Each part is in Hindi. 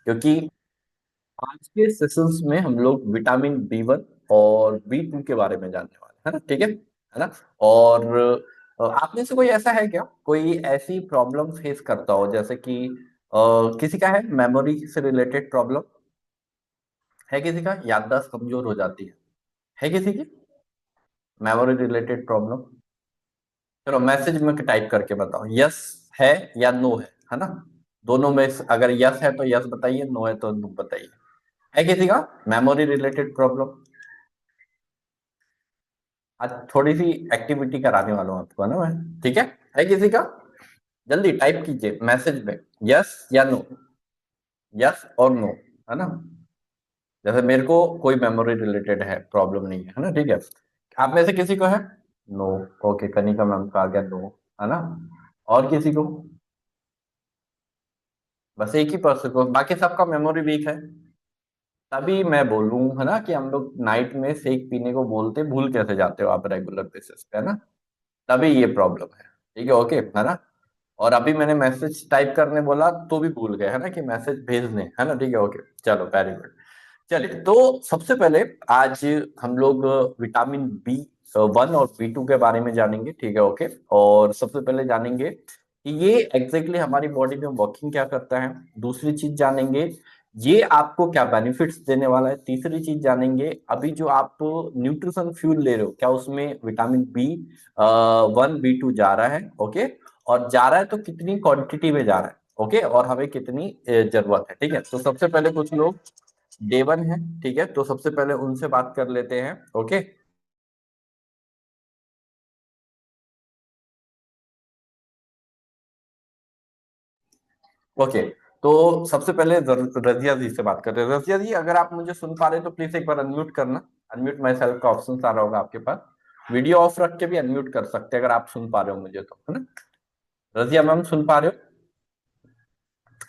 क्योंकि आज के सेशंस में हम लोग विटामिन बी 1 और बी 2 के बारे में जानने वाले हैं ना, ठीक है ना। और आप में से कोई ऐसा है क्या, कोई ऐसी प्रॉब्लम फेस करता हो, जैसे कि किसी का है मेमोरी से रिलेटेड प्रॉब्लम, है किसी का याददाश्त कमजोर हो जाती है किसी की मेमोरी रिलेटेड प्रॉब्लम। चलो मैसेज में टाइप करके बताओ, यस है या नो है ना। दोनों में से अगर यस है तो यस बताइए, नो है तो नो बताइए। है किसी का मेमोरी रिलेटेड प्रॉब्लम? आज थोड़ी सी एक्टिविटी कराने वाला हूं आपको ना मैं, ठीक है किसी का? जल्दी टाइप कीजिए मैसेज में, यस या नो, यस और नो, है ना। जैसे मेरे को कोई मेमोरी रिलेटेड है प्रॉब्लम नहीं है ना, ठीक है। आप में से किसी को है? नो। ओके, कनिका मैम का आ गया नो, है ना। और किसी को? बस एक ही पर्सन को, बाकी सबका मेमोरी वीक है। तभी मैं बोलूं है ना कि हम लोग नाइट में शेक पीने को बोलते, भूल कैसे जाते हो आप रेगुलर बेसिस पे, है ना। तभी ये प्रॉब्लम है, ठीक है, ओके, है ना। और अभी मैंने मैसेज टाइप करने बोला तो भी भूल गए, है ना, कि मैसेज भेजने, है ना, ठीक है, ओके। चलो वेरी गुड। चलिए, तो सबसे पहले आज हम लोग विटामिन बी 1 और बी 2 के बारे में जानेंगे, ठीक है, ओके। और सबसे पहले जानेंगे कि ये एग्जैक्टली हमारी बॉडी में वर्किंग क्या करता है। दूसरी चीज जानेंगे ये आपको क्या बेनिफिट्स देने वाला है। तीसरी चीज जानेंगे अभी जो आप न्यूट्रिशन फ्यूल ले रहे हो, क्या उसमें विटामिन बी 1 बी 2 जा रहा है, ओके। और जा रहा है तो कितनी क्वांटिटी में जा रहा है, ओके, और हमें कितनी जरूरत है, ठीक है। तो सबसे पहले कुछ लोग डे 1 है, ठीक है, तो सबसे पहले उनसे बात कर लेते हैं, ओके। ओके, तो सबसे पहले रजिया जी से बात करते हैं। रजिया जी, अगर आप मुझे सुन पा रहे हैं तो प्लीज एक बार अनम्यूट करना। अनम्यूट माई सेल्फ का ऑप्शन आ रहा होगा आपके पास। वीडियो ऑफ रख के भी अनम्यूट कर सकते हैं अगर आप सुन पा रहे हो मुझे तो, है ना। रजिया मैम सुन पा रहे हो?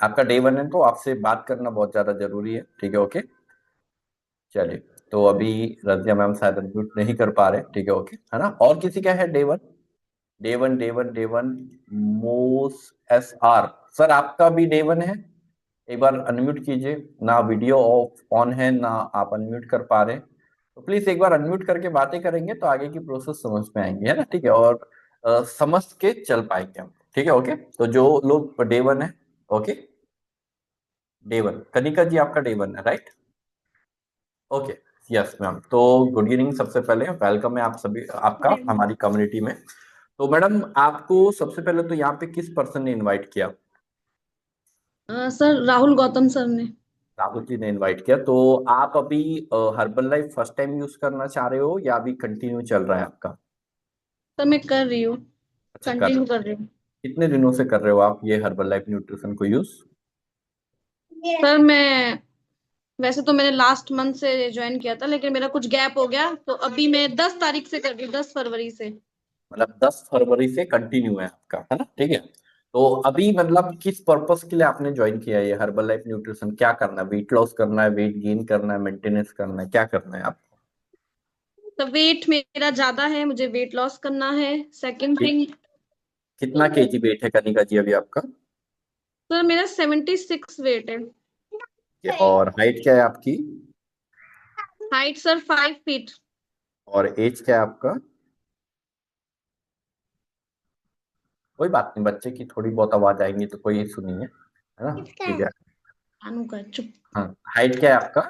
आपका डे 1 है तो आपसे बात करना बहुत ज्यादा जरूरी है, ठीक है, ओके। चलिए, तो अभी रजिया मैम शायद अनम्यूट नहीं कर पा रहे, ठीक है, ओके, है ना। और किसी का है डे 1? डे 1 मोस SR, सर आपका भी डे 1 है? एक बार अनम्यूट कीजिए ना, वीडियो ऑफ ऑन है ना, आप अनम्यूट कर पा रहे हैं। तो प्लीज एक बार अनम्यूट करके बातें करेंगे तो आगे की प्रोसेस समझ में आएंगे, है ना, ठीक है। और समझ के चल पाएंगे हम, ठीक है, ओके। तो जो लोग डे 1 है, ओके, डे 1 कनिका जी आपका डे 1 है, राइट? ओके, यस मैम, तो गुड इवनिंग, सबसे पहले वेलकम है आप सभी, आपका हमारी कम्युनिटी में। तो मैडम, आपको सबसे पहले तो यहाँ पे किस पर्सन ने इनवाइट किया? सर राहुल गौतम सर ने। राहुल जी ने इनवाइट किया। तो आप अभी herbal life first time use करना चाह रहे हो या अभी कंटिन्यू चल रहा है आपका? सर मैं कर रही हूँ, अच्छा, कर रहे कंटिन्यू हो। कर रही हूँ। कितने दिनों से कर रहे हो आप ये हर्बल लाइफ न्यूट्रिशन को यूज? सर मैं वैसे तो मैंने लास्ट मंथ से ज्वाइन किया था, लेकिन मेरा कुछ गैप हो गया, तो अभी मैं 10 तारीख से कर रही हूँ, 10 फरवरी से। मतलब 10 फरवरी से कंटिन्यू है आपका, है ना, ठीक है। तो अभी मतलब किस पर्पस के लिए आपने ज्वाइन किया ये हर्बल लाइफ न्यूट्रिशन? क्या करना है? वेट लॉस करना है, वेट गेन करना है, मेंटेनेंस करना है, क्या करना है आपको? तो वेट मेरा ज्यादा है, मुझे वेट लॉस करना है। सेकंड कि- थिंग, कितना केजी वेट है कनिका जी अभी आपका? सर मेरा 76 वेट है। और हाइट क्या है आपकी? Height sir 5 feet. और एज क्या है आपका? कोई बात नहीं, बच्चे की थोड़ी बहुत आवाज आएंगी तो कोई इशू नहीं है ना, ठीक है। अनु का चुप। हाँ, हाइट क्या है आपका?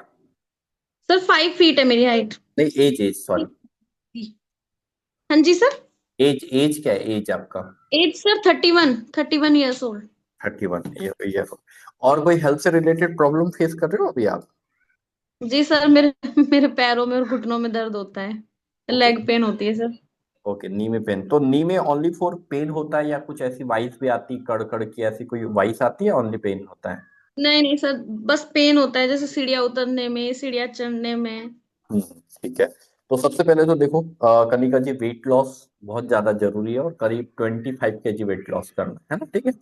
सर 5 फीट है मेरी हाइट। नहीं, एज एज सॉरी। हाँ जी सर। एज एज क्या है एज आपका? Age sir 31 years old. 31 year. और कोई हेल्थ से रिलेटेड प्रॉब्लम फेस कर रहे हो अभी आप? जी सर, मेरे मेरे पैरों में और घुटनों में दर्द होता है, ओके। लेग पेन होती है सर। ओके, नी में पेन, तो नी में ओनली फॉर पेन होता है या कुछ ऐसी वाइस भी आती, कड़ कड़ की ऐसी कोई वाइस आती है, ओनली पेन होता है? नहीं नहीं सर, बस पेन होता है, जैसे सीढ़ियाँ उतरने में, सीढ़ियाँ चढ़ने में। हम्म, ठीक है। तो सबसे पहले तो देखो कनिका जी, वेट लॉस बहुत ज्यादा जरूरी है और करीब 25 kg वेट लॉस करना है ना, ठीक है।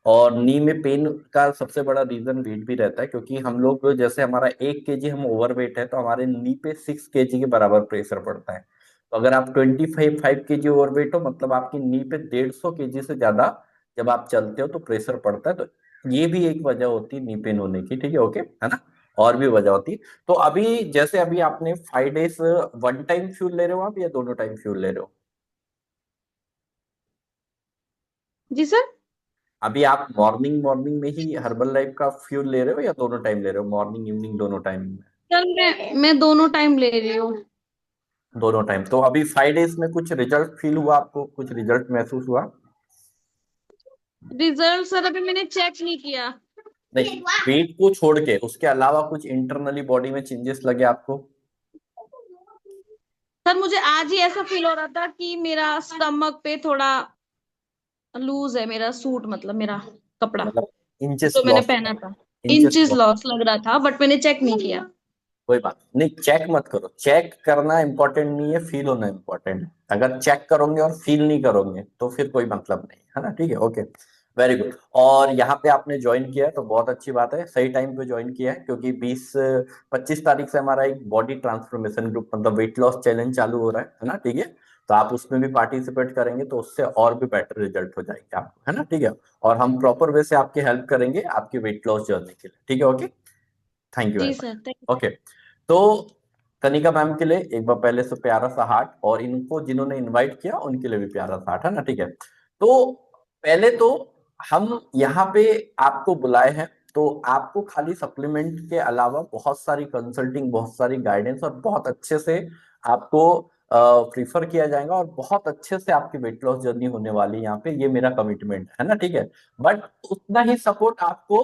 और नी में पेन का सबसे बड़ा रीजन वेट भी रहता है, क्योंकि हम लोग जैसे हमारा 1 kg हम ओवर वेट है तो हमारे नी पे 6 kg के बराबर प्रेशर पड़ता है। तो अगर आप 25 kg ओवर वेट हो, मतलब आपकी नी पे 150 kg से ज्यादा जब आप चलते हो तो प्रेशर पड़ता है। तो ये भी एक वजह होती है नी पेन होने की, ठीक है ओके, है ना। और भी वजह होती है। तो अभी जैसे अभी आपने 5 डेज वन टाइम फ्यूल ले रहे हो आप, या दोनों टाइम फ्यूल ले रहे हो? जी सर। अभी आप मॉर्निंग मॉर्निंग में ही हर्बल लाइफ का फ्यूल ले रहे हो, या दोनों टाइम ले रहे हो, मॉर्निंग इवनिंग दोनों टाइम में? सर मैं दोनों टाइम ले रही हूँ। दोनों टाइम। तो अभी 5 डेज में कुछ रिजल्ट फील हुआ आपको, कुछ रिजल्ट महसूस हुआ? रिजल्ट सर अभी मैंने चेक नहीं किया। नहीं, वेट को छोड़ के उसके अलावा कुछ इंटरनली बॉडी में चेंजेस लगे आपको? सर मुझे आज ही ऐसा फील हो रहा था कि मेरा स्टमक पे थोड़ा लूज है, मेरा सूट मतलब मेरा कपड़ा मतलब इंचेस जो मैंने लॉस? पहना था। Inches inches loss? लॉस लग रहा था, बट मैंने चेक नहीं किया। कोई बात नहीं, चेक मत करो। चेक करना इंपॉर्टेंट नहीं है, फील होना इंपॉर्टेंट है। अगर चेक करोगे और फील नहीं करोगे तो फिर कोई मतलब नहीं है ना, ठीक है ओके। Very good. और यहाँ पे आपने ज्वाइन किया है तो बहुत अच्छी बात है, सही टाइम पे ज्वाइन किया है, क्योंकि 25 तारीख से हमारा एक बॉडी ट्रांसफॉर्मेशन ग्रुप मतलब वेट लॉस चैलेंज चालू हो रहा है ना, ठीक है। तो आप उसमें भी पार्टिसिपेट करेंगे तो उससे और भी बेटर रिजल्ट हो जाएंगे आपको, है ना, ठीक है। और हम प्रॉपर वे से आपकी हेल्प करेंगे आपकी वेट लॉस जर्नी के लिए, ठीक है ओके। थैंक यू वेरी जी मच। Sir, thank okay. तो कनिका मैम के लिए एक बार पहले से प्यारा सा हार्ट, और इनको जिन्होंने इनवाइट किया उनके लिए भी प्यारा सा हार्ट, है ना, ठीक है। तो पहले तो हम यहाँ पे आपको बुलाए हैं, तो आपको खाली सप्लीमेंट के अलावा बहुत सारी कंसल्टिंग, बहुत सारी गाइडेंस और बहुत अच्छे से आपको प्रीफर किया जाएगा, और बहुत अच्छे से आपकी वेट लॉस जर्नी होने वाली है यहाँ पे, ये मेरा कमिटमेंट है ना, ठीक है। बट उतना ही सपोर्ट आपको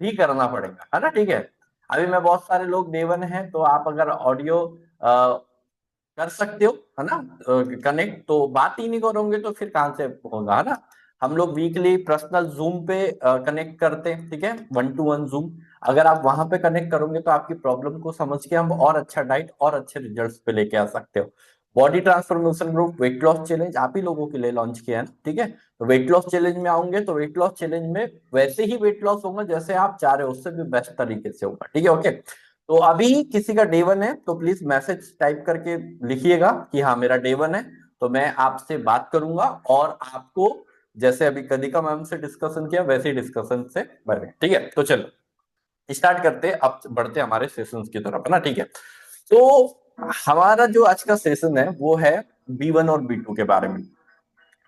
ही करना पड़ेगा, है ना, ठीक है। अभी मैं बहुत सारे लोग देवन हैं, तो आप अगर ऑडियो कर सकते हो, है ना, कनेक्ट, तो बात ही नहीं करोगे तो फिर कहाँ से होगा, है ना। हम लोग वीकली पर्सनल जूम पे कनेक्ट करते हैं, ठीक है, 1 to 1 जूम। अगर आप वहां पे कनेक्ट करोगे तो आपकी प्रॉब्लम को समझ के हम और अच्छा डाइट और अच्छे रिजल्ट्स पे लेके आ सकते हो। Body transformation group weight loss challenge आप ही लोगों के लिए लॉन्च किया है ना, ठीक है। तो वेट लॉस चैलेंज में आओगे तो वेट लॉस चैलेंज में वैसे ही वेट लॉस होगा जैसे आप चाह रहे हो, उससे भी बेस्ट तरीके से होगा, ठीक है ओके। तो अभी किसी का डे 1 है तो प्लीज मैसेज टाइप करके लिखिएगा कि हाँ मेरा डे 1 है, तो मैं आपसे बात करूंगा, और आपको जैसे अभी कनिका मैम से डिस्कशन किया वैसे ही डिस्कशन से बढ़े, ठीक है। तो चलो स्टार्ट करते हैं, अब बढ़ते हैं हमारे सेशंस की तरफ, है ना, ठीक है। तो हमारा जो आज का सेशन है वो है B1 और B2 के बारे में।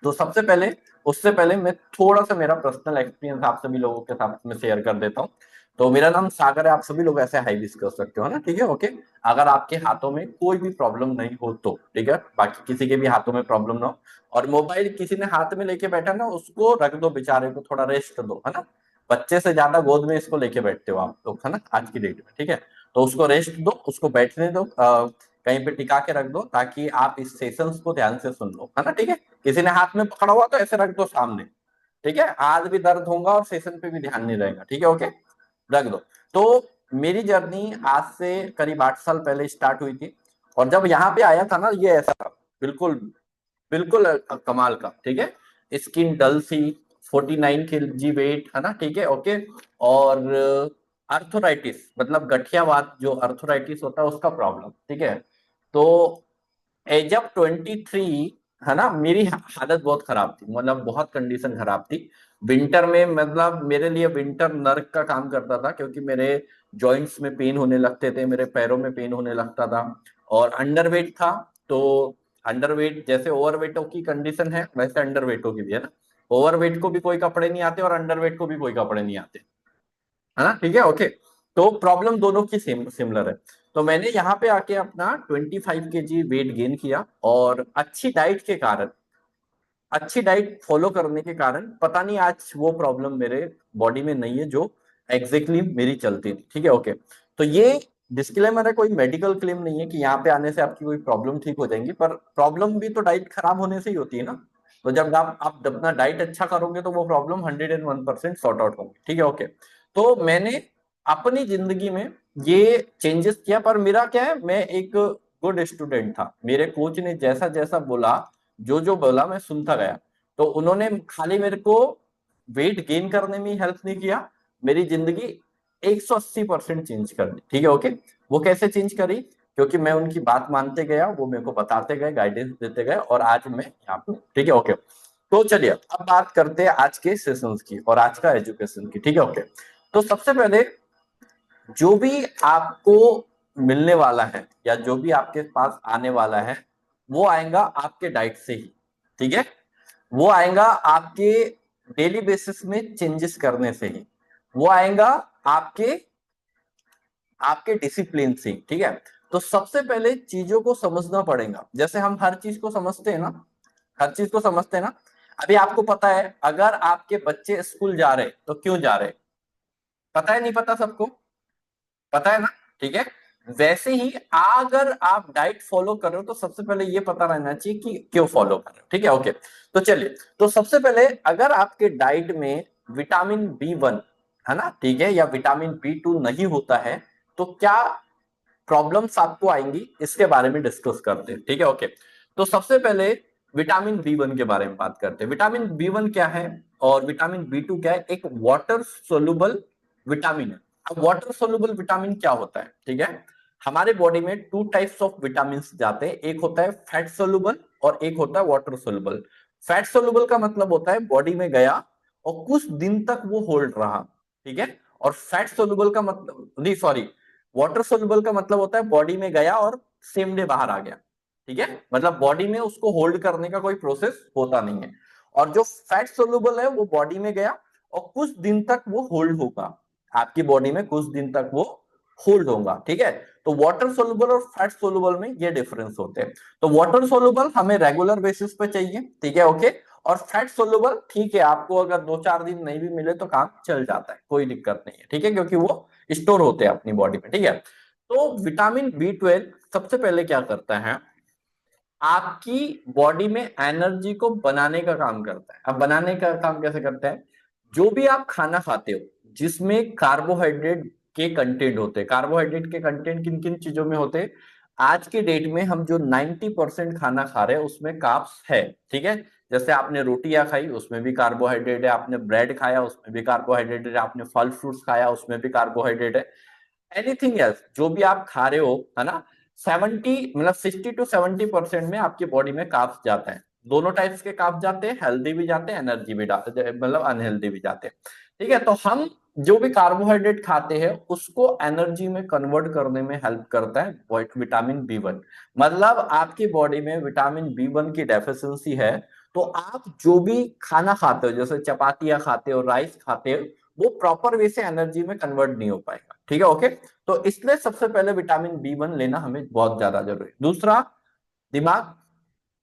तो सबसे पहले, उससे पहले मैं थोड़ा सा मेरा पर्सनल एक्सपीरियंस आप सभी लोगों के साथ में शेयर कर देता हूँ। तो मेरा नाम सागर है, आप सभी लोग ऐसे हाई विश कर सकते हो ना, ठीक है ओके। अगर आपके हाथों में कोई भी प्रॉब्लम नहीं हो तो ठीक है, बाकी किसी के भी हाथों में प्रॉब्लम ना हो। और मोबाइल किसी ने हाथ में लेके बैठा ना, उसको रख दो, बेचारे को थोड़ा रेस्ट दो, है ना। बच्चे से ज्यादा गोद में इसको लेके बैठते हो आप लोग, है ना, आज की डेट में, ठीक है। तो उसको रेस्ट दो, उसको बैठने दो, कहीं पे टिका के रख दो, ताकि आप इस सेशंस को ध्यान से सुन लो, है ना, ठीक है। किसी ने हाथ में पकड़ा हुआ तो ऐसे रख दो सामने, ठीक है। आज भी दर्द होगा और सेशन पे भी ध्यान नहीं रहेगा, ठीक है ओके। रख दो। तो मेरी जर्नी आज से करीब 8 साल पहले स्टार्ट हुई थी, और जब यहाँ पे आया था ना, ये ऐसा था, बिल्कुल बिल्कुल कमाल का, ठीक है। स्किन डल सी, 49 kg वेट, है ना, ठीक है ओके। और अर्थोराइटिस मतलब गठियावात, जो अर्थोराइटिस होता है उसका प्रॉब्लम, ठीक है। तो एज ऑफ 23, है ना, मेरी हालत बहुत खराब थी, मतलब बहुत कंडीशन खराब थी। विंटर में मतलब मेरे लिए विंटर नर्क का काम करता था, क्योंकि मेरे जॉइंट्स में पेन होने लगते थे, मेरे पैरों में पेन होने लगता था, और अंडरवेट था। तो अंडरवेट जैसे ओवरवेटों की कंडीशन है, वैसे अंडरवेटों की भी है ना। ओवरवेट को भी कोई कपड़े नहीं आते और अंडरवेट को भी कोई कपड़े नहीं आते, है ना, ठीक है ओके। तो प्रॉब्लम दोनों की सेम सिमिलर है। तो मैंने यहाँ पे आके अपना 25 kg वेट गेन किया, और अच्छी डाइट फॉलो करने के कारण पता नहीं आज वो प्रॉब्लम मेरे बॉडी में नहीं है जो एग्जैक्टली मेरी चलती थी, ठीक है ओके। तो ये डिस्क्लेमर है, कोई मेडिकल क्लेम नहीं है कि यहाँ पे आने से आपकी कोई प्रॉब्लम ठीक हो जाएंगी, पर प्रॉब्लम भी तो डाइट खराब होने से ही होती है ना। तो जब आप अपना डाइट अच्छा करोगे तो वो प्रॉब्लम 101% सॉर्ट आउट होंगी, ठीक है ओके। तो मैंने अपनी जिंदगी में ये चेंजेस किया, पर मेरा क्या है, मैं एक गुड स्टूडेंट था, मेरे कोच ने जैसा जैसा बोला, जो जो बोला मैं सुनता गया। तो उन्होंने खाली मेरे को वेट गेन करने में हेल्प नहीं किया, मेरी जिंदगी 180% चेंज कर दी, ठीक है ओके। वो कैसे चेंज करी? क्योंकि मैं उनकी बात मानते गया, वो मेरे को बताते गए, गाइडेंस देते गए, और आज मैं यहाँ पे, ठीक है ओके। तो चलिए अब बात करते हैं आज के सेशंस की और आज का एजुकेशन की, ठीक है। ओके, तो सबसे पहले जो भी आपको मिलने वाला है या जो भी आपके पास आने वाला है वो आएगा आपके डाइट से ही, ठीक है। वो आएगा आपके डेली बेसिस में चेंजेस करने से ही, वो आएगा आपके आपके डिसिप्लिन से, ठीक है। तो सबसे पहले चीजों को समझना पड़ेगा, जैसे हम हर चीज को समझते हैं ना, हर चीज को समझते हैं ना। अभी आपको पता है अगर आपके बच्चे स्कूल जा रहे तो क्यों जा रहे, पता है नहीं पता सबको, पता है ना, ठीक है। वैसे ही अगर आप डाइट फॉलो कर रहे हो तो सबसे पहले ये पता रहना चाहिए कि क्यों फॉलो कर रहे हो, ठीक है। ओके, तो चलिए, तो सबसे पहले अगर आपके डाइट में विटामिन B1 है ना, ठीक है, या विटामिन B2 नहीं होता है तो क्या प्रॉब्लम्स आपको आएंगी, इसके बारे में डिस्कस करते हैं, ठीक है। ओके, तो सबसे पहले विटामिन B1 के बारे में बात करते हैं। विटामिन B1 क्या है और विटामिन B2 क्या है, एक वाटर सोल्यूबल विटामिन है। अब वाटर सोल्यूबल विटामिन क्या होता है, ठीक है। हमारे बॉडी में टू टाइप्स ऑफ विटामिन जाते हैं, एक होता है फैट सोल्यूबल और एक होता है वाटर सोल्यूबल। फैट सोल्यूबल का मतलब होता है बॉडी में गया और कुछ दिन तक वो होल्ड रहा, ठीक है। और फैट सोल्यूबल का मतलब नहीं, सॉरी, वाटर सोल्यूबल का मतलब होता है बॉडी में गया और सेम डे बाहर आ गया, ठीक है, मतलब बॉडी में उसको होल्ड करने का कोई प्रोसेस होता नहीं है। और जो फैट सोल्यूबल है वो बॉडी में गया और कुछ दिन तक वो होल्ड होगा, आपकी बॉडी में कुछ दिन तक वो होल्ड होगा, ठीक है। तो वाटर सोल्यूबल और फैट सोल्यूबल में ये डिफरेंस होते हैं। तो वाटर सोल्यूबल हमें रेगुलर बेसिस पे चाहिए, ठीक है, ओके। और फैट सोल्यूबल ठीक है, आपको अगर 2-4 दिन नहीं भी मिले तो काम चल जाता है, कोई दिक्कत नहीं है, ठीक है, क्योंकि वो स्टोर होते हैं अपनी बॉडी में, ठीक है। तो विटामिन B12 सबसे पहले क्या करता है, आपकी बॉडी में एनर्जी को बनाने का काम करता है। अब बनाने का काम कैसे करता है, जो भी आप खाना खाते हो जिसमें कार्बोहाइड्रेट के कंटेंट होते हैं, कार्बोहाइड्रेट के कंटेंट किन किन चीजों में होते हैं, आज के डेट में हम जो 90% खाना खा रहे हैं उसमें कार्ब्स है, ठीक है। जैसे आपने रोटियां खाई उसमें भी कार्बोहाइड्रेट है, आपने ब्रेड खाया उसमें भी कार्बोहाइड्रेट है, आपने फल फ्रूट्स खाया उसमें भी कार्बोहाइड्रेट है, एनीथिंग एल्स जो भी आप खा रहे हो, है ना, 70 मतलब 60 to 70% में आपकी बॉडी में कार्ब्स जाता है। दोनों टाइप्स के कार्ब्स जाते हैं, हेल्दी भी जाते हैं, एनर्जी भी मतलब अनहेल्दी भी जाते हैं, ठीक है। तो हम जो भी कार्बोहाइड्रेट खाते हैं उसको एनर्जी में कन्वर्ट करने में हेल्प करता है विटामिन B1। मतलब आपकी बॉडी में विटामिन B1 की डेफिशिएंसी है तो आप जो भी खाना खाते हो, जैसे चपातियां खाते हो, राइस खाते हो, वो प्रॉपर वे से एनर्जी में कन्वर्ट नहीं हो पाएगा, ठीक है, ओके। तो इसलिए सबसे पहले विटामिन B1 लेना हमें बहुत ज्यादा जरूरी है। दूसरा, दिमाग,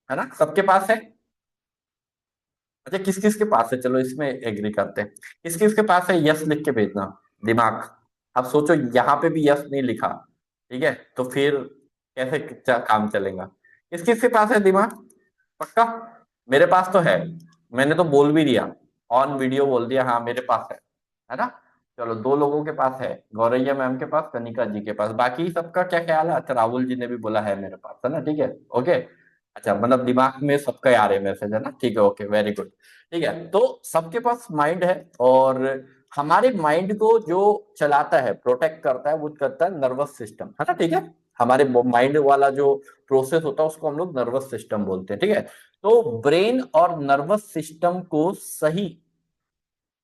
है ना, सबके पास है। अच्छा, किस किस के पास है, चलो इसमें एग्री करते हैं, किस किस के पास है, यस लिख के भेजना। दिमाग, अब सोचो यहाँ पे भी यस नहीं लिखा, ठीक है, तो फिर कैसे काम चलेगा। किस किस के पास है दिमाग, पक्का, मेरे पास तो है, मैंने तो बोल भी दिया, ऑन वीडियो बोल दिया, हाँ मेरे पास है ना। चलो 2 लोगों के पास है, गौरैया मैम के पास, कनिका जी के पास, बाकी सबका क्या ख्याल है। अच्छा, राहुल जी ने भी बोला है मेरे पास, है ना, ठीक है, ओके। अच्छा, मतलब दिमाग में सबका आ रहे मैसेज, है ना, ठीक है, ओके, वेरी गुड, ठीक है। तो सबके पास माइंड है और हमारे माइंड को जो चलाता है, प्रोटेक्ट करता है, वो करता है नर्वस सिस्टम, है ना, ठीक है। हमारे माइंड वाला जो प्रोसेस होता है उसको हम लोग नर्वस सिस्टम बोलते हैं, ठीक है। तो ब्रेन और नर्वस सिस्टम को सही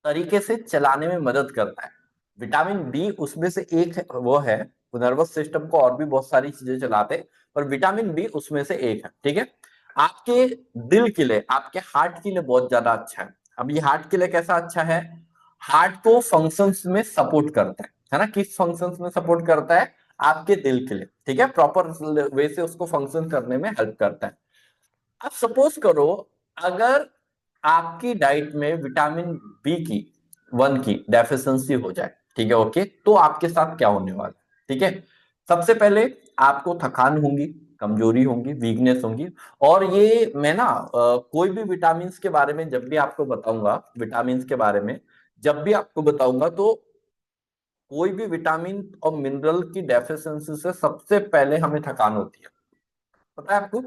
तरीके से चलाने में मदद करता है। विटामिन B उसमें से एक वो है, वो नर्वस सिस्टम को और भी बहुत सारी चीजें चलाते हैं, पर विटामिन B उसमें से एक है, ठीक है। आपके दिल के लिए, आपके हार्ट के लिए बहुत ज्यादा अच्छा है। अब ये हार्ट के लिए कैसा अच्छा है, हार्ट को फंक्शंस में सपोर्ट करता है ना, किस फंक्शंस में सपोर्ट करता है, आपके दिल के लिए, ठीक है, प्रॉपर वे से उसको फंक्शन करने में हेल्प करता है। अब सपोज करो अगर आपकी डाइट में विटामिन B1 की डेफिशिएंसी हो जाए, ठीक है, ओके, तो आपके साथ क्या होने वाला है, ठीक है। सबसे पहले आपको थकान होगी, कमजोरी होगी, वीकनेस होगी। और ये मैं ना कोई भी विटामिन के बारे में जब भी आपको बताऊंगा, विटामिन के बारे में जब भी आपको बताऊंगा, तो कोई भी विटामिन और मिनरल की डेफिशिएंसी से सबसे पहले हमें थकान होती है, पता है आपको,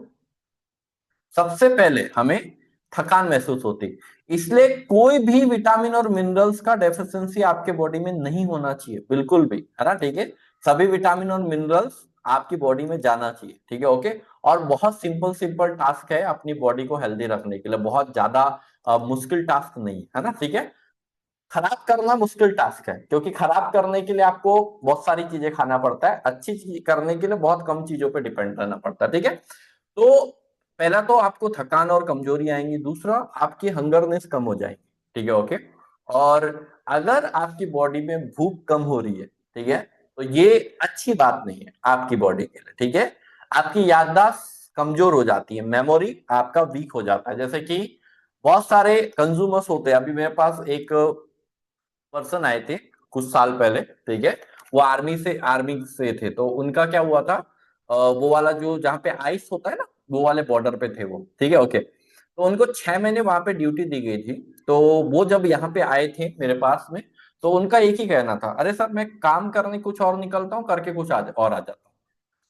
सबसे पहले हमें थकान महसूस होती। इसलिए कोई भी विटामिन और मिनरल्स का डेफिशिएंसी आपके बॉडी में नहीं होना चाहिए, बिल्कुल भी, है ना, ठीक है। सभी विटामिन और मिनरल्स आपकी बॉडी में जाना चाहिए, ठीक है, ओके। और बहुत सिंपल सिंपल टास्क है अपनी बॉडी को हेल्दी रखने के लिए, बहुत ज्यादा मुश्किल टास्क नहीं है ना, ठीक है। खराब करना मुश्किल टास्क है, क्योंकि खराब करने के लिए आपको बहुत सारी चीजें खाना पड़ता है, अच्छी चीज करने के लिए बहुत कम चीजों पे डिपेंड रहना पड़ता है, ठीक है। तो पहला तो आपको थकान और कमजोरी आएंगी, दूसरा आपकी हंगरनेस कम हो जाएगी, ठीक है, ओके। और अगर आपकी बॉडी में भूख कम हो रही है, ठीक है, तो ये अच्छी बात नहीं है आपकी बॉडी के लिए, ठीक है। आपकी याददाश्त कमजोर हो जाती है, मेमोरी आपका वीक हो जाता है। जैसे कि बहुत सारे कंज्यूमर्स होते हैं, अभी मेरे पास एक पर्सन आए थे कुछ साल पहले, ठीक है। वो आर्मी से थे, तो उनका क्या हुआ था, वो वाला जो जहाँ पे आइस होता है ना, वो वाले बॉर्डर पे थे वो, ठीक है, ओके। तो उनको 6 महीने वहां पे ड्यूटी दी गई थी। तो वो जब यहाँ पे आए थे मेरे पास में, तो उनका एक ही कहना था, अरे सर मैं काम करने कुछ और निकलता हूँ, करके कुछ और आ जाता हूँ।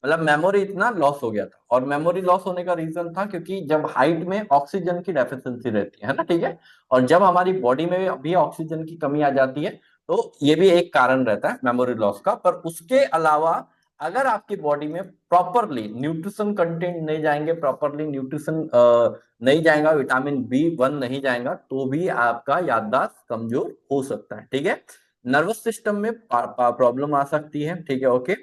मतलब मेमोरी इतना लॉस हो गया था, और मेमोरी लॉस होने का रीजन था क्योंकि जब हाइट में ऑक्सीजन की डेफिशिएंसी रहती है ना, ठीक है, और जब हमारी बॉडी में भी ऑक्सीजन की कमी आ जाती है, तो ये भी एक कारण रहता है मेमोरी लॉस का। पर उसके अलावा अगर आपकी बॉडी में प्रॉपरली न्यूट्रिशन कंटेंट नहीं जाएंगे, प्रॉपरली न्यूट्रिशन नहीं जाएगा, विटामिन B1 नहीं जाएगा, तो भी आपका याददाश्त कमजोर हो सकता है, ठीक है। नर्वस सिस्टम में प्रॉब्लम आ सकती है, ठीक है, ओके।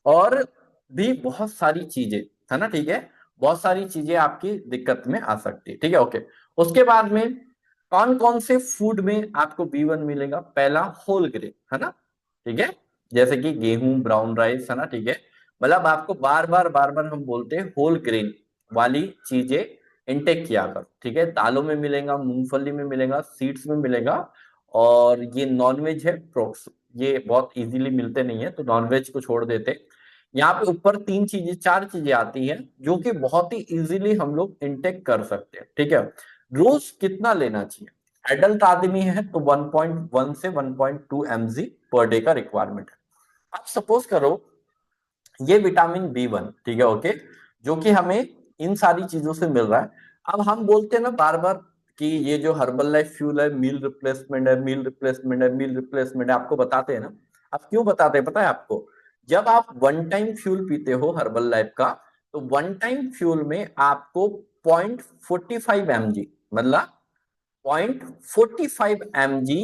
और भी बहुत सारी चीजें, है ना, ठीक है, बहुत सारी चीजें आपकी दिक्कत में आ सकती है, ठीक है, ओके। उसके बाद में कौन कौन से फूड में आपको B1 मिलेगा, पहला होल ग्रेन, है ना, ठीक है, जैसे कि गेहूं, ब्राउन राइस, है ना, ठीक है। मतलब आपको बार बार हम बोलते हैं होल ग्रेन वाली चीजें इंटेक किया करो, ठीक है। दालों में मिलेगा, मूंगफली में मिलेगा, सीड्स में मिलेगा। और ये नॉनवेज है, प्रोक्स, ये बहुत इजीली मिलते नहीं है, तो नॉनवेज को छोड़ देते। यहाँ पे ऊपर 3 चीजें 4 चीजें आती हैं जो कि बहुत ही इजीली हम लोग इंटेक कर सकते हैं, ठीक है। रोज कितना लेना चाहिए, एडल्ट आदमी है तो 1.1 से 1.2 mg पर डे का रिक्वायरमेंट है। अब सपोज करो ये विटामिन B1, ठीक है, ओके, जो कि हमें इन सारी चीजों से मिल रहा है। अब हम बोलते हैं ना बार बार कि ये जो हर्बल लाइफ फ्यूल है, मील रिप्लेसमेंट है, मील रिप्लेसमेंट है, मील रिप्लेसमेंट है, आपको बताते हैं ना। अब क्यों बताते हैं पता है आपको, जब आप वन टाइम फ्यूल पीते हो हर्बल लाइफ का, तो वन टाइम फ्यूल में आपको 0.45 mg, मतलब 0.45 mg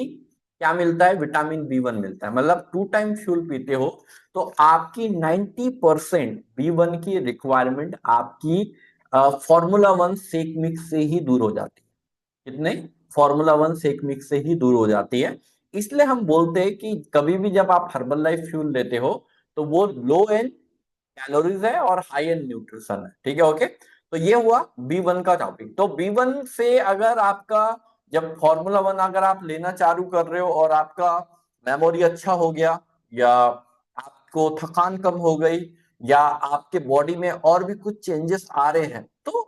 क्या मिलता है, विटामिन B1 मिलता है। मतलब 2 टाइम फ्यूल पीते हो तो आपकी 90% B1 की रिक्वायरमेंट आपकी फॉर्मूला 1 सेक मिक्स से ही दूर हो जाती है। कितने, फॉर्मूला 1 सेक मिक्स से ही दूर हो जाती है। इसलिए हम बोलते हैं कि कभी भी जब आप हर्बल लाइफ फ्यूल लेते हो, तो वो लो एंड कैलोरीज है और हाई एंड न्यूट्रिशन है, ठीक है, ओके। तो ये हुआ B1 का टॉपिक। तो B1 से अगर आपका, जब फॉर्मूला 1 अगर आप लेना चालू कर रहे हो और आपका मेमोरी अच्छा हो गया, या आपको थकान कम हो गई, या आपके बॉडी में और भी कुछ चेंजेस आ रहे हैं, तो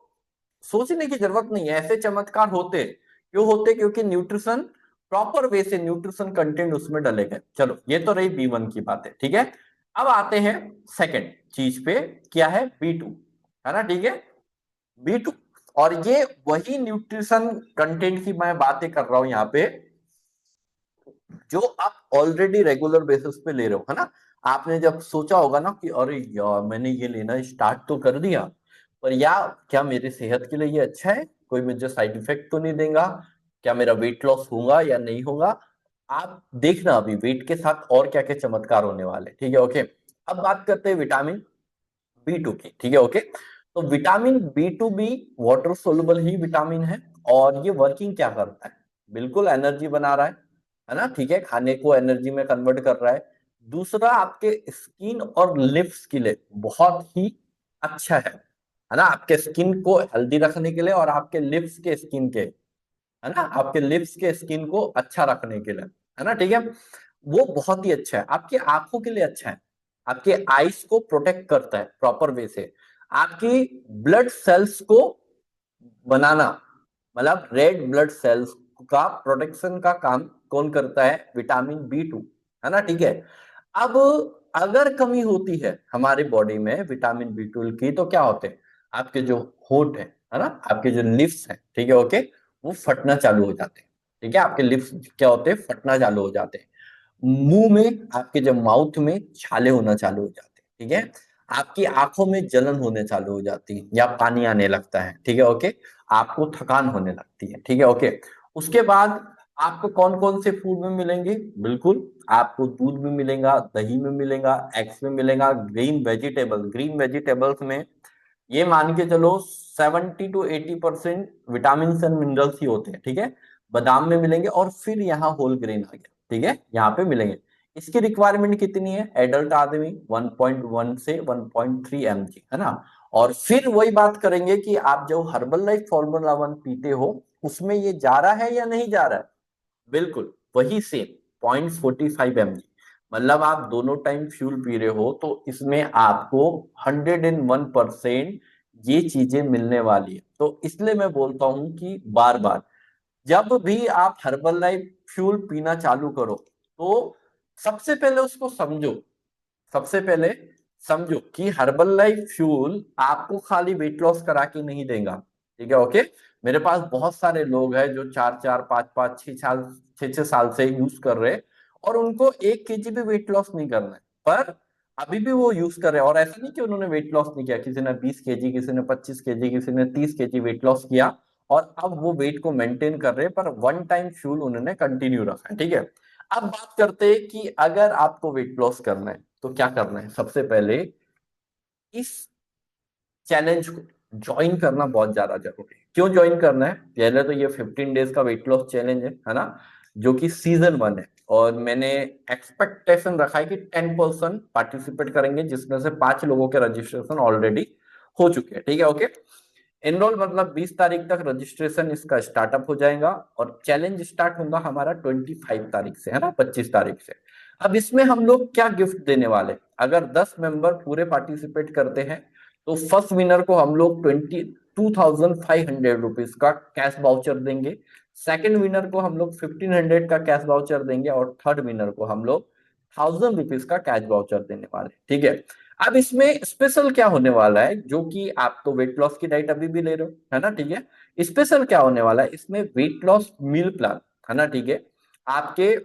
सोचने की जरूरत नहीं है, ऐसे चमत्कार होते क्यों होते, क्योंकि न्यूट्रिशन प्रॉपर वे से न्यूट्रिशन कंटेंट उसमें डले गए। चलो ये तो रही B1 की बात है, ठीक है। अब आते हैं सेकंड चीज पे, क्या है, B2, है ना, ठीक है, B2। और ये वही न्यूट्रिशन कंटेंट की मैं बातें कर रहा हूं यहाँ पे, जो आप ऑलरेडी रेगुलर बेसिस पे ले रहे हो, है ना। आपने जब सोचा होगा ना कि अरे यार मैंने ये लेना स्टार्ट तो कर दिया, पर यार क्या मेरी सेहत के लिए ये अच्छा है, कोई मुझे साइड इफेक्ट तो नहीं देगा, क्या मेरा वेट लॉस होगा या नहीं होगा। आप देखना अभी वेट के साथ और क्या क्या चमत्कार होने वाले, ठीक है, ओके। अब बात करते हैं विटामिन B2 की, ठीक है, ओके। तो विटामिन B2 भी वाटर सोलुबल ही विटामिन है। और ये वर्किंग क्या करता है, बिल्कुल एनर्जी बना रहा है ना, ठीक है, खाने को एनर्जी में कन्वर्ट कर रहा है। दूसरा आपके स्किन और लिप्स के लिए बहुत ही अच्छा है ना, आपके स्किन को हेल्दी रखने के लिए, और आपके लिप्स के स्किन के, है ना, आपके लिप्स के स्किन को अच्छा रखने के लिए, है ना, ठीक है। वो बहुत ही अच्छा है, आपकी आंखों के लिए अच्छा है, आपके आईज को प्रोटेक्ट करता है प्रॉपर वे से। आपकी ब्लड सेल्स को बनाना, मतलब रेड ब्लड सेल्स का प्रोटेक्शन का काम कौन करता है, विटामिन B2, है ना, ठीक है। अब अगर कमी होती है हमारी बॉडी में विटामिन B2 की, तो क्या होते हैं, आपके जो होठ है ना, आपके जो लिप्स हैं, ठीक है, ओके, वो फटना चालू हो जाते हैं, ठीक है, आपके लिप्स क्या होते हैं, फटना चालू हो जाते हैं। मुंह में, आपके जब माउथ में छाले होना चालू हो जाते हैं, ठीक है। आपकी आंखों में जलन होने चालू हो जाती है या पानी आने लगता है, ठीक है ओके। आपको थकान होने लगती है, ठीक है ओके। उसके बाद आपको कौन कौन से फूड में मिलेंगे? बिल्कुल, आपको दूध में मिलेगा, दही में मिलेगा, एग्स में मिलेगा, ग्रीन वेजिटेबल्स में ये मान के चलो 70 to 80% विटामिन एंड मिनरल्स ही होते हैं, ठीक है। बादाम में मिलेंगे, और फिर यहाँ होल ग्रेन आ गया, ठीक है, यहाँ पे मिलेंगे। इसकी रिक्वायरमेंट कितनी है? एडल्ट आदमी 1.1 से 1.3 mg, है ना। और फिर वही बात करेंगे कि आप जो हर्बल लाइफ फॉर्मूला 1 पीते हो, उसमें ये जा रहा है या नहीं जा रहा है? बिल्कुल वही सेम 0.45 mg। मतलब आप दोनों टाइम फ्यूल पी रहे हो तो इसमें आपको 101% ये चीजें मिलने वाली है। तो इसलिए मैं बोलता हूं कि बार बार जब भी आप हर्बल लाइफ फ्यूल पीना चालू करो, तो सबसे पहले उसको समझो, सबसे पहले समझो कि हर्बल लाइफ फ्यूल आपको खाली वेट लॉस करा के नहीं देगा, ठीक है ओके। मेरे पास बहुत सारे लोग हैं जो 4 4 5 5 6 साल 6 6 साल से यूज कर रहे हैं, और उनको 1 kg भी वेट लॉस नहीं करना है, पर अभी भी वो यूज कर रहे हैं। और ऐसा नहीं कि उन्होंने वेट लॉस नहीं किया, किसी ने 20 kg, किसी ने 25 kg, किसी ने 30 kg वेट लॉस किया, और अब वो वेट को मेंटेन कर रहे हैं, पर वन टाइम फ्यूल उन्होंने कंटिन्यू रखा है, ठीक है। अब बात करते हैं कि अगर आपको वेट लॉस करना है तो क्या करना है। सबसे पहले इस चैलेंज को ज्वाइन करना बहुत ज्यादा जरूरी है। क्यों ज्वाइन करना है? पहले तो ये 15 डेज का वेट लॉस चैलेंज है ना, जो कि सीजन 1 है। और मैंने एक्सपेक्टेशन रखा है कि 10% पार्टिसिपेट करेंगे, जिसमें से 5 लोगों के रजिस्ट्रेशन ऑलरेडी हो चुके हैं, ठीक है ओके। एनरोल मतलब 20 तारीख तक रजिस्ट्रेशन इसका स्टार्टअप हो जाएगा, और चैलेंज स्टार्ट होगा हमारा 25 तारीख से, है ना, 25 तारीख से। अब इसमें हम लोग क्या गिफ्ट देने वाले? अगर 10 मेंबर पूरे पार्टिसिपेट करते हैं तो फर्स्ट विनर को हम लोग 22,500 रुपीज का कैश वाउचर देंगे। सेकंड विनर को हम लोग 1500 का कैश वाउचर देंगे, और थर्ड विनर को हम लोग 1000 रुपीज का कैश वाउचर देने वाले, ठीक है। अब इसमें स्पेशल क्या होने वाला है, जो कि आप तो वेट लॉस की डाइट अभी भी ले रहे हो, है ना, ठीक है। स्पेशल क्या होने वाला है इसमें? वेट लॉस मील प्लान, है ना, ठीक है। आपके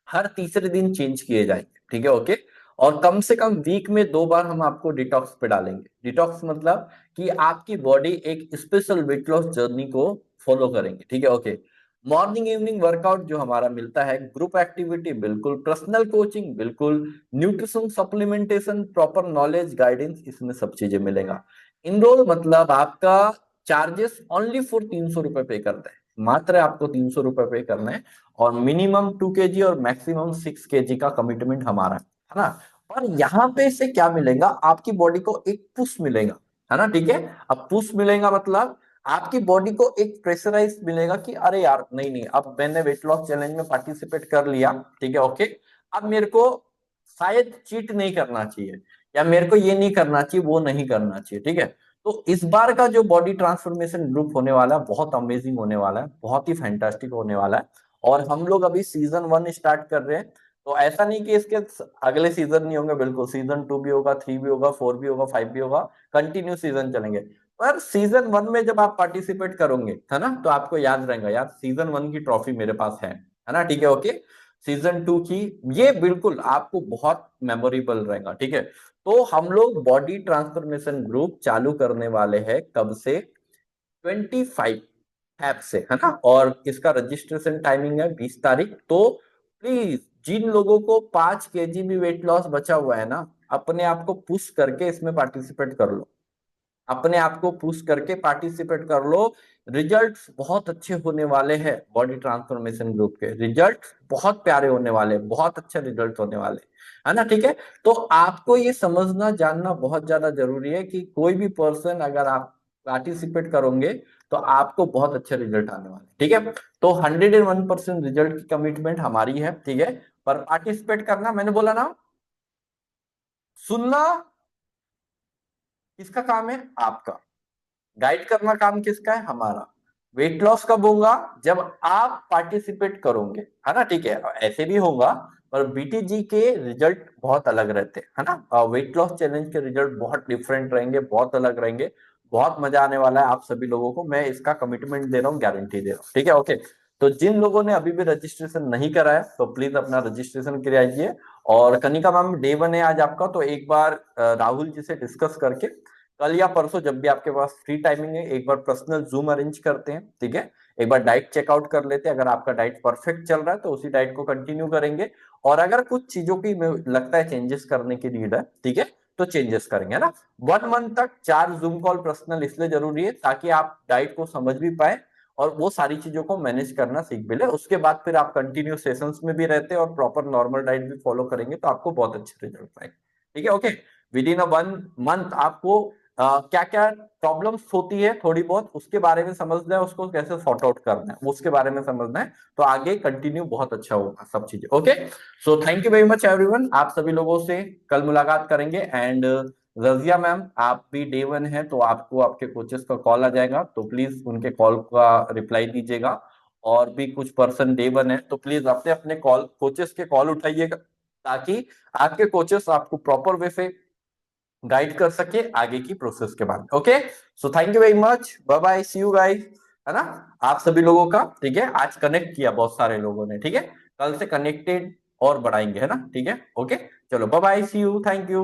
हर तीसरे दिन चेंज किए जाएंगे, ठीक है ओके। और कम से कम वीक में 2 बार हम आपको डिटॉक्स पे डालेंगे। डिटॉक्स मतलब कि आपकी बॉडी एक स्पेशल वेट लॉस जर्नी को फॉलो करेंगे, ठीक है ओके। मॉर्निंग इवनिंग वर्कआउट जो हमारा मिलता है, ग्रुप एक्टिविटी बिल्कुल, पर्सनल कोचिंग बिल्कुल, nutrition supplementation, proper knowledge guidance, इसमें सब चीजें मिलेगा। इनरोल मतलब आपका चार्जेस ओनली फॉर 300 रुपए पे करते हैं, मात्र आपको 300 रुपए पे करना है। और मिनिमम 2 kg और मैक्सिमम 6 kg का कमिटमेंट हमारा है ना। और यहाँ पे से क्या मिलेगा? आपकी बॉडी को एक पुश मिलेगा, है ना, ठीक है। अब पुश मिलेगा मतलब आपकी बॉडी को एक प्रेशराइज मिलेगा कि अरे यार, नहीं नहीं, अब मैंने वेट लॉस चैलेंज में पार्टिसिपेट कर लिया, ठीक है ओके। अब मेरे को शायद चीट नहीं करना चाहिए, या मेरे को ये नहीं करना चाहिए, वो नहीं करना चाहिए, ठीक है। तो इस बार का जो बॉडी ट्रांसफॉर्मेशन ग्रुप होने वाला है बहुत अमेजिंग होने वाला है, बहुत ही फैंटास्टिक होने वाला है। और हम लोग अभी सीजन 1 स्टार्ट कर रहे हैं, तो ऐसा नहीं कि इसके अगले सीजन नहीं होंगे, बिल्कुल सीजन 2 भी होगा, 3 भी होगा, 4 भी होगा, 5 भी होगा, कंटिन्यू सीजन चलेंगे। पर सीजन 1 में जब आप पार्टिसिपेट करोगे, है ना, तो आपको याद रहेगा यार सीजन 1 की ट्रॉफी मेरे पास है ना, ठीक है ओके। सीजन 2 की ये बिल्कुल आपको बहुत मेमोरेबल रहेगा, ठीक है। तो हम लोग बॉडी ट्रांसफॉर्मेशन ग्रुप चालू करने वाले हैं कब से? 25 ऐप से, है ना। और इसका रजिस्ट्रेशन टाइमिंग है 20 तारीख। तो प्लीज जिन लोगों को 5 kg भी वेट लॉस बचा हुआ है ना, अपने आप को पुश करके इसमें पार्टिसिपेट कर लो, अपने आप को पुश करके पार्टिसिपेट कर लो। रिजल्ट्स बहुत अच्छे होने वाले हैं, बॉडी ट्रांसफॉर्मेशन ग्रुप के रिजल्ट बहुत प्यारे होने वाले, बहुत अच्छे रिजल्ट होने वाले, है ना, ठीक है। तो आपको ये समझना जानना बहुत ज्यादा जरूरी है कि कोई भी पर्सन अगर आप पार्टिसिपेट करोगे तो आपको बहुत अच्छे रिजल्ट आने वाले, ठीक है। तो 101% रिजल्ट की कमिटमेंट हमारी है, ठीक है। पर पार्टिसिपेट करना, मैंने बोला ना, सुनना किसका काम है? आपका। गाइड करना काम किसका है? हमारा। वेट लॉस कब होगा? जब आप पार्टिसिपेट करोगे, है ना, ठीक है। ऐसे भी होगा, पर बीटीजी के रिजल्ट बहुत अलग रहते हैं, है ना। वेट लॉस चैलेंज के रिजल्ट बहुत डिफरेंट रहेंगे, बहुत अलग रहेंगे। बहुत मजा आने वाला है आप सभी लोगों को, मैं इसका कमिटमेंट दे रहा हूँ, गारंटी दे रहा हूँ, ठीक है ओके। तो जिन लोगों ने अभी भी रजिस्ट्रेशन नहीं करा है तो प्लीज अपना रजिस्ट्रेशन कराइए। और कनिका मैम डे 1 है आज आपका, तो एक बार राहुल जी से डिस्कस करके कल या परसों जब भी आपके पास फ्री टाइमिंग है एक बार पर्सनल जूम अरेंज करते हैं, ठीक है। एक बार डाइट चेकआउट कर लेते हैं, अगर आपका डाइट परफेक्ट चल रहा है तो उसी डाइट को कंटिन्यू करेंगे, और अगर कुछ चीजों की लगता है चेंजेस करने की नीड है, ठीक है, तो चेंजेस करेंगे, है ना। 1 मंथ तक 4 जूम कॉल पर्सनल इसलिए जरूरी है ताकि आप डाइट को समझ भी पाए और वो सारी चीजों को मैनेज करना सीख भी ले। उसके बाद फिर आप कंटिन्यू सेशंस में भी रहते हैं और प्रॉपर नॉर्मल डाइट भी फॉलो करेंगे तो आपको बहुत अच्छे रिजल्ट आएंगे, ठीक है। ओके, विद इन 1 मंथ आपको क्या क्या प्रॉब्लम्स होती है थोड़ी बहुत उसके बारे में समझना है, उसको कैसे सॉर्ट आउट करना है उसके बारे में समझना है, तो आगे कंटिन्यू बहुत अच्छा होगा सब चीजें। Okay, so thank you very much everyone, आप सभी लोगों से कल मुलाकात करेंगे। एंड रजिया मैम आप भी डे 1 है तो आपको आपके कोचेस का कॉल आ जाएगा, तो प्लीज उनके कॉल का रिप्लाई दीजिएगा। और भी कुछ पर्सन डे 1 है तो प्लीज अपने अपने कॉल कोचेस के कॉल उठाइएगा ताकि आपके कोचेस आपको प्रॉपर वे से गाइड कर सके आगे की प्रोसेस के बारे में। Okay, so thank you very much, bye bye, see you guys, है ना। आप सभी लोगों का, ठीक है, आज कनेक्ट किया बहुत सारे लोगों ने, ठीक है, कल से कनेक्टेड और बढ़ाएंगे, है ना, ठीक है। ओके, चलो bye bye, see you, thank you.